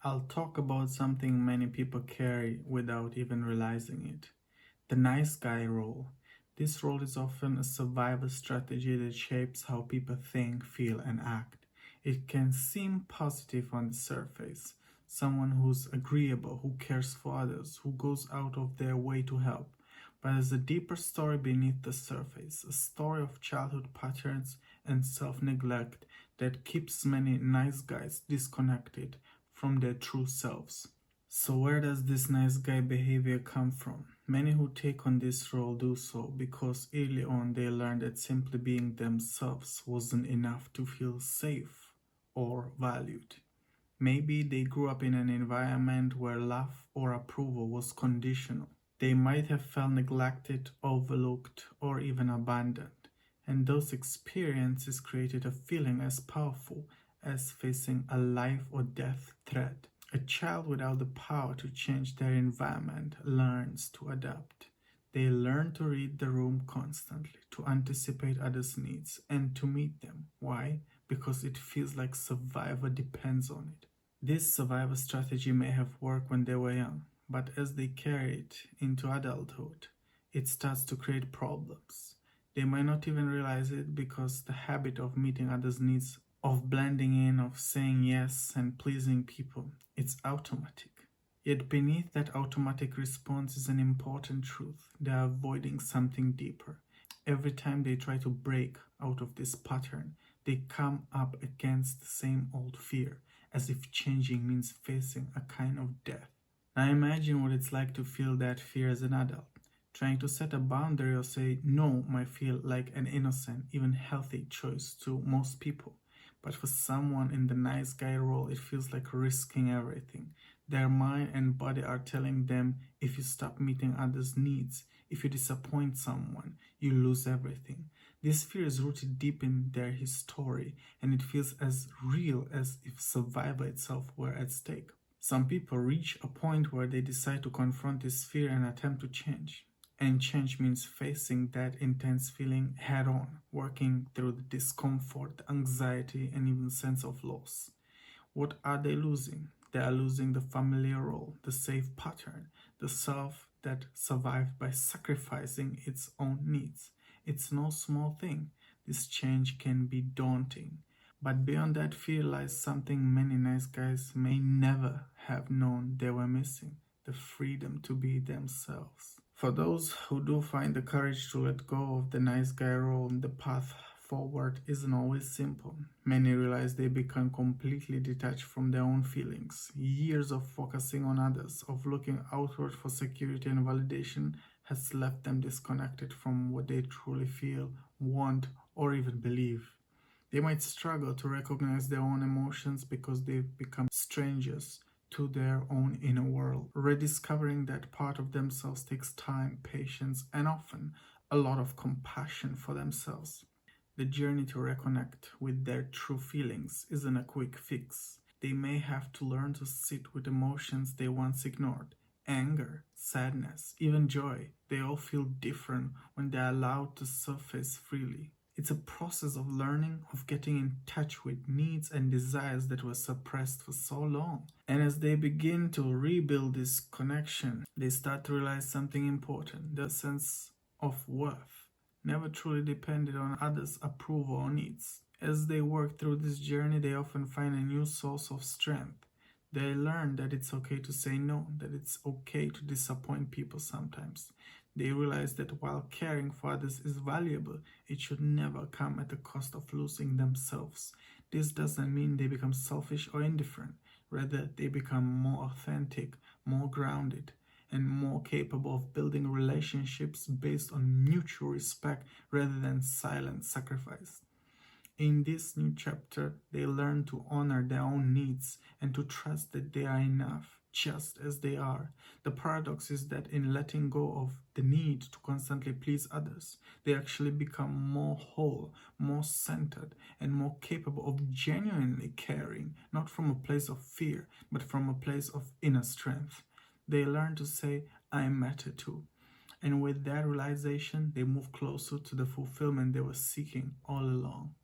I'll talk about something many people carry without even realizing it: the nice guy role. This role is often a survival strategy that shapes how people think, feel, and act. It can seem positive on the surface: someone who's agreeable, who cares for others, who goes out of their way to help. But there's a deeper story beneath the surface, a story of childhood patterns and self neglect that keeps many nice guys disconnected from their true selves. So, where does this nice guy behavior come from? Many who take on this role do so because early on they learned that simply being themselves wasn't enough to feel safe or valued. Maybe they grew up in an environment where love or approval was conditional. They might have felt neglected, overlooked, or even abandoned, and those experiences created a feeling as powerful as facing a life or death threat. A child without the power to change their environment learns to adapt. They learn to read the room constantly, to anticipate others' needs, and to meet them. Why? Because it feels like survival depends on it. This survival strategy may have worked when they were young, but as they carry it into adulthood, it starts to create problems. They might not even realize it because the habit of meeting others' needs, of blending in, of saying yes and pleasing people, it's automatic. Yet beneath that automatic response is an important truth. They are avoiding something deeper. Every time they try to break out of this pattern, they come up against the same old fear, as if changing means facing a kind of death. Now imagine what it's like to feel that fear as an adult. Trying to set a boundary or say no might feel like an innocent, even healthy choice to most people. But for someone in the nice guy role, it feels like risking everything. Their mind and body are telling them if you stop meeting others' needs, if you disappoint someone, you lose everything. This fear is rooted deep in their history, and it feels as real as if survival itself were at stake. Some people reach a point where they decide to confront this fear and attempt to change. And change means facing that intense feeling head on, working through the discomfort, the anxiety, and even sense of loss. What are they losing? They are losing the familiar role, the safe pattern, the self that survived by sacrificing its own needs. It's no small thing. This change can be daunting. But beyond that fear lies something many nice guys may never have known they were missing: the freedom to be themselves. For those who do find the courage to let go of the nice guy role, the path forward isn't always simple. Many realize they become completely detached from their own feelings. Years of focusing on others, of looking outward for security and validation, has left them disconnected from what they truly feel, want, or even believe. They might struggle to recognize their own emotions because they've become strangers to their own inner world. Rediscovering that part of themselves takes time, patience, and often a lot of compassion for themselves. The journey to reconnect with their true feelings isn't a quick fix. They may have to learn to sit with emotions they once ignored: anger, sadness, even joy. They all feel different when they're allowed to surface freely. It's a process of learning, of getting in touch with needs and desires that were suppressed for so long. And as they begin to rebuild this connection, they start to realize something important: their sense of worth never truly depended on others' approval or needs. As they work through this journey, they often find a new source of strength. They learn that it's okay to say no, that it's okay to disappoint people sometimes. They realize that while caring for others is valuable, it should never come at the cost of losing themselves. This doesn't mean they become selfish or indifferent. Rather, they become more authentic, more grounded, and more capable of building relationships based on mutual respect rather than silent sacrifice. In this new chapter, they learn to honor their own needs and to trust that they are enough, just as they are. The paradox is that in letting go of the need to constantly please others, they actually become more whole, more centered, and more capable of genuinely caring, not from a place of fear, but from a place of inner strength. They learn to say, I matter too. And with that realization, they move closer to the fulfillment they were seeking all along.